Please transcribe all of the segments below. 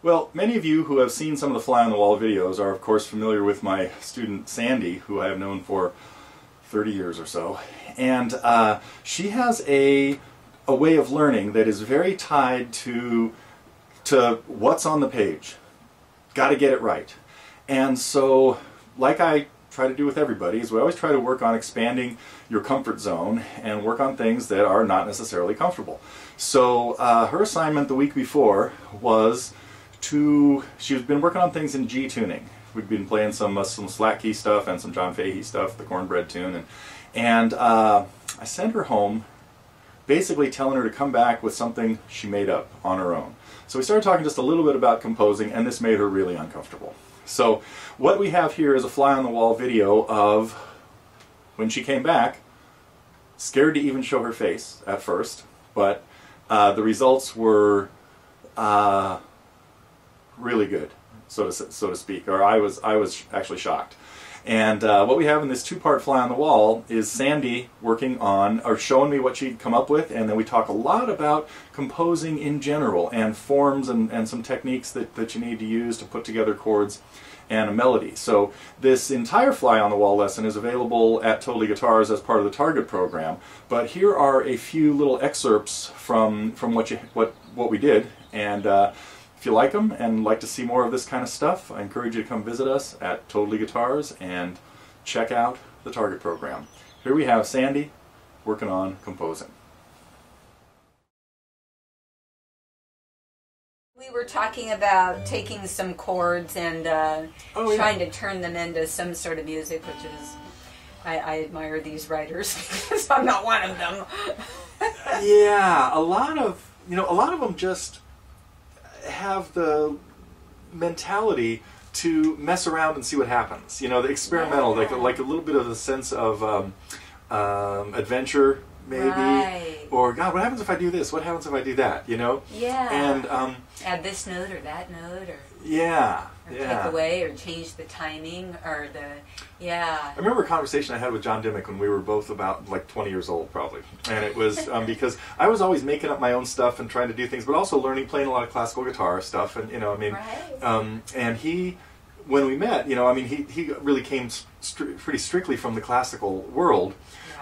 Well, many of you who have seen some of the Fly on the Wall videos are of course familiar with my student Sandy, who I have known for 30 years or so. And she has a way of learning that is very tied to what's on the page. Got to get it right. And so, like I try to do with everybody, is we always try to work on expanding your comfort zone and work on things that are not necessarily comfortable. So her assignment the week before was she's been working on things in G tuning. We've been playing some Slack Key stuff and some John Fahey stuff, the Cornbread tune, and I sent her home basically telling her to come back with something she made up on her own. So we started talking just a little bit about composing, and this made her really uncomfortable. So what we have here is a fly on the wall video of when she came back, scared to even show her face at first, but the results were really good, so to speak, or I was actually shocked. And what we have in this two-part fly on the wall is Sandy working on, or showing me what she'd come up with, and then we talk a lot about composing in general, and forms and some techniques that you need to use to put together chords and a melody. So this entire fly on the wall lesson is available at Totally Guitars as part of the Target program, but here are a few little excerpts from what we did, and if you like them and like to see more of this kind of stuff, I encourage you to come visit us at Totally Guitars and check out the Target program. Here we have Sandy working on composing. We were talking about taking some chords and trying to turn them into some sort of music, which is, I admire these writers because I'm not one of them. Yeah, a lot of them just have the mentality to mess around and see what happens. You know, the experimental, yeah. like a little bit of a sense of adventure, maybe, right. Or God, what happens if I do this? What happens if I do that? You know? Yeah. And add this note or that note, or yeah, or take away or change the timing or I remember a conversation I had with John Dimmick when we were both about like 20 years old, probably, and it was because I was always making up my own stuff and trying to do things, but also playing a lot of classical guitar stuff, and right. And he, when we met, he really came pretty strictly from the classical world,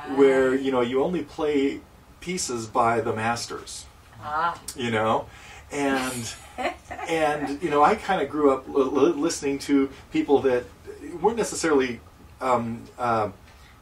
right. where you only play pieces by the masters, and I kind of grew up listening to people that weren't necessarily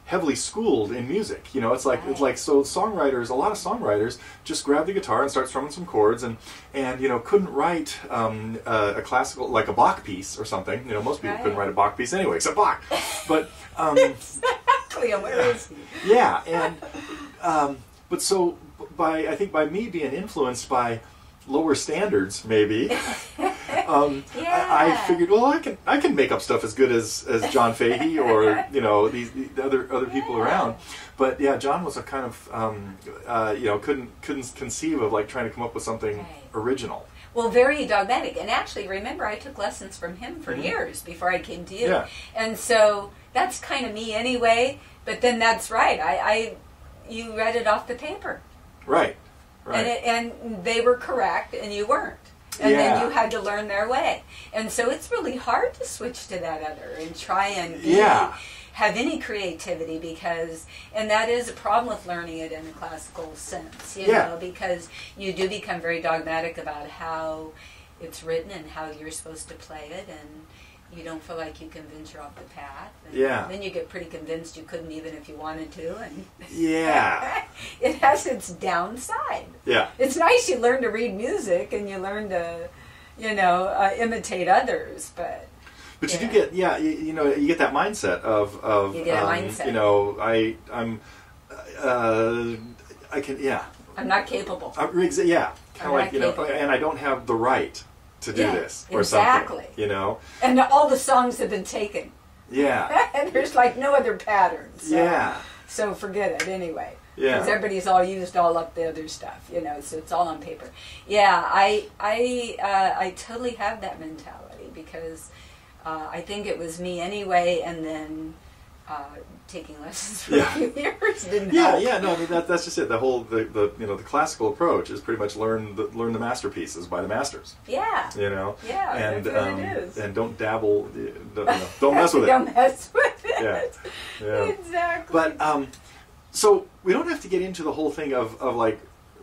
heavily schooled in music. It's like so songwriters. A lot of songwriters just grab the guitar and start strumming some chords, and couldn't write a classical, like a Bach piece or something. Most people couldn't write a Bach piece anyway, except Bach. But exactly, where is he? Yeah, and but so I think by me being influenced by lower standards, maybe, I figured, well, I can make up stuff as good as John Fahey or these other people around. But yeah, John was a kind of couldn't conceive of like trying to come up with something original. Well, very dogmatic. And actually, remember, I took lessons from him for years before I came to you. Yeah. And so that's kind of me anyway. But then that's right. You read it off the paper. Right. Right. And they were correct, and you weren't. And then you had to learn their way. And so it's really hard to switch to that other and try and have any creativity, and that is a problem with learning it in a classical sense, you know, because you do become very dogmatic about how it's written and how you're supposed to play it, and you don't feel like you can venture off the path. And then you get pretty convinced you couldn't even if you wanted to. And it has its downside. Yeah. It's nice you learn to read music and you learn to, imitate others, but you do get, you get that mindset of you get a mindset. I'm not capable. Kind of like, and I don't have the right to do this or exactly. something, And all the songs have been taken. Yeah. And there's like no other patterns. So, So forget it anyway. Yeah. Because everybody's all used all up the other stuff, so it's all on paper. Yeah, I totally have that mentality because I think it was me anyway, and then taking lessons for a few years didn't help. No, I mean, that's just it. The whole the classical approach is pretty much learn the masterpieces by the masters. Yeah. And that's what it is. and don't dabble, don't mess with it. Don't mess with it. Yeah. Exactly. But so we don't have to get into the whole thing of like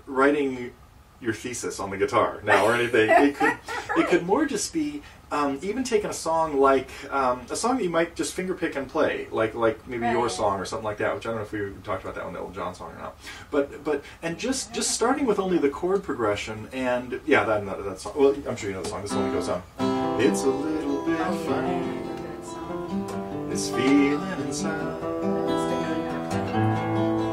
writing your thesis on the guitar now or anything. It could more just be even taking a song like a song that you might just finger pick and play, like maybe your song or something like that. Which I don't know if we talked about that on the Elton John song or not. But and just starting with only the chord progression and that song. Well, I'm sure you know the song. This only goes on. It's a little bit funny. This feeling inside.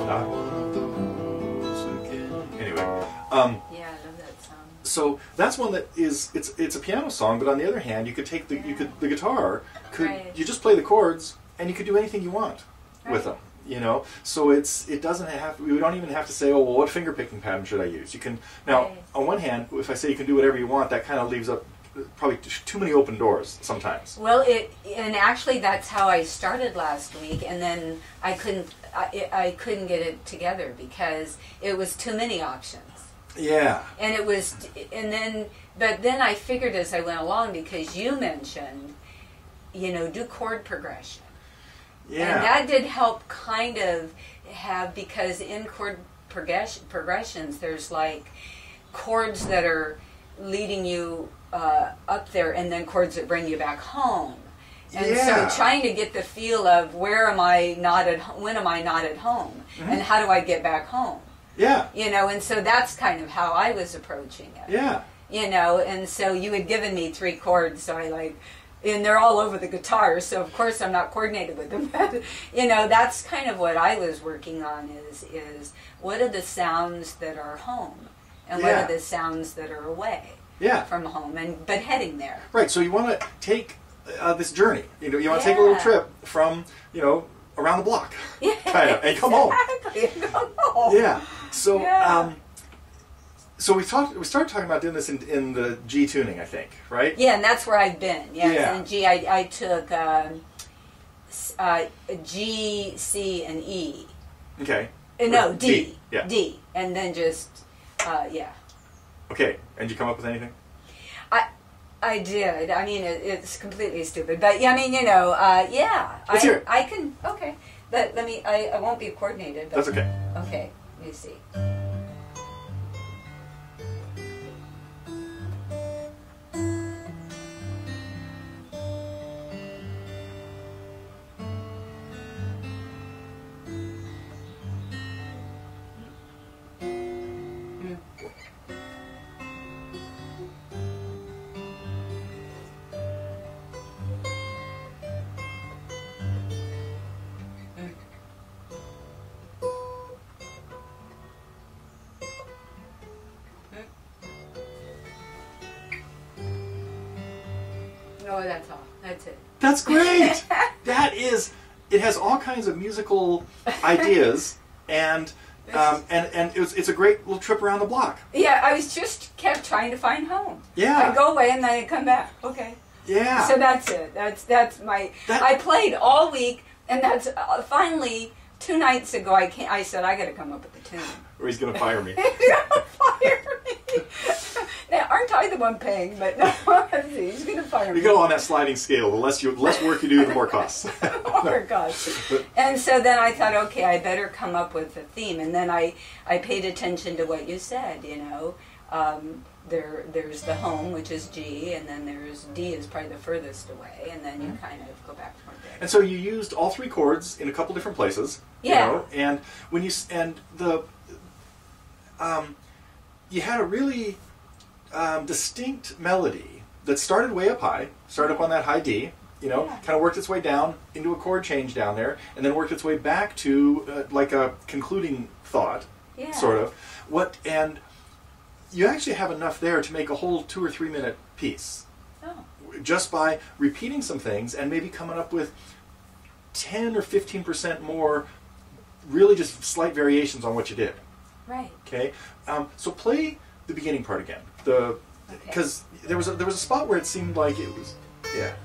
Not one of those again. Anyway. Yeah, I love that song. So that's one that is it's a piano song, but on the other hand, you could take the the guitar you just play the chords and you could do anything you want with them. So it doesn't have, we don't even have to say, oh well, what finger picking pattern should I use? You can now on one hand, if I say you can do whatever you want, that kind of leaves up probably too many open doors sometimes. Well, and actually that's how I started last week, and then I couldn't get it together because it was too many options. Yeah. But then I figured as I went along, because you mentioned, do chord progression. Yeah. And that did help kind of because in chord progressions, there's like chords that are leading you up there and then chords that bring you back home. And so trying to get the feel of when am I not at home, and how do I get back home? Yeah. And so that's kind of how I was approaching it. Yeah. And so you had given me 3 chords, so and they're all over the guitar, so of course I'm not coordinated with them. But, that's kind of what I was working on is what are the sounds that are home, and what are the sounds that are away from home, but heading there. Right, so you want to take this journey. You want to take a little trip from, around the block, kind of, and come home. Come home. Yeah. So, so we started talking about doing this in the G tuning, I think, right? Yeah, and that's where I've been. Yes, Yeah. in G, I took G, C, and E. Okay. No, D. Yeah. D, and then just Okay, and you come up with anything? I did. I mean, it's completely stupid, but yeah, I mean, yeah. Let's hear it. I can. Okay, but let me. I won't be coordinated. But, That's okay. Okay, let me see. Oh, that's all. That's it. That's great. It has all kinds of musical ideas, and it's a great little trip around the block. Yeah, I was just kept trying to find home. Yeah. I'd go away and then I'd come back. Okay. Yeah. So that's it. That's my. I played all week, and that's finally 2 nights ago. I said I got to come up with a tune. Or he's gonna fire me. He's gonna fire me. Now, aren't I the one paying? But no, he's gonna fire me. You go on that sliding scale. The less work you do, the more costs. Oh gosh. And so then I thought, okay, I better come up with a theme. And then I paid attention to what you said. There's the home, which is G, and then there's D is probably the furthest away, and then you kind of go back from there. And so you used all 3 chords in a couple different places. Yeah. And when you you had a really distinct melody that started way up high, started up on that high D, kind of worked its way down into a chord change down there, and then worked its way back to like a concluding thought, sort of. And you actually have enough there to make a whole 2 or 3 minute piece. Oh. Just by repeating some things and maybe coming up with 10 or 15% more, really just slight variations on what you did. Right. Okay. So play the beginning part again. Because there was a spot where it seemed like it was, yeah.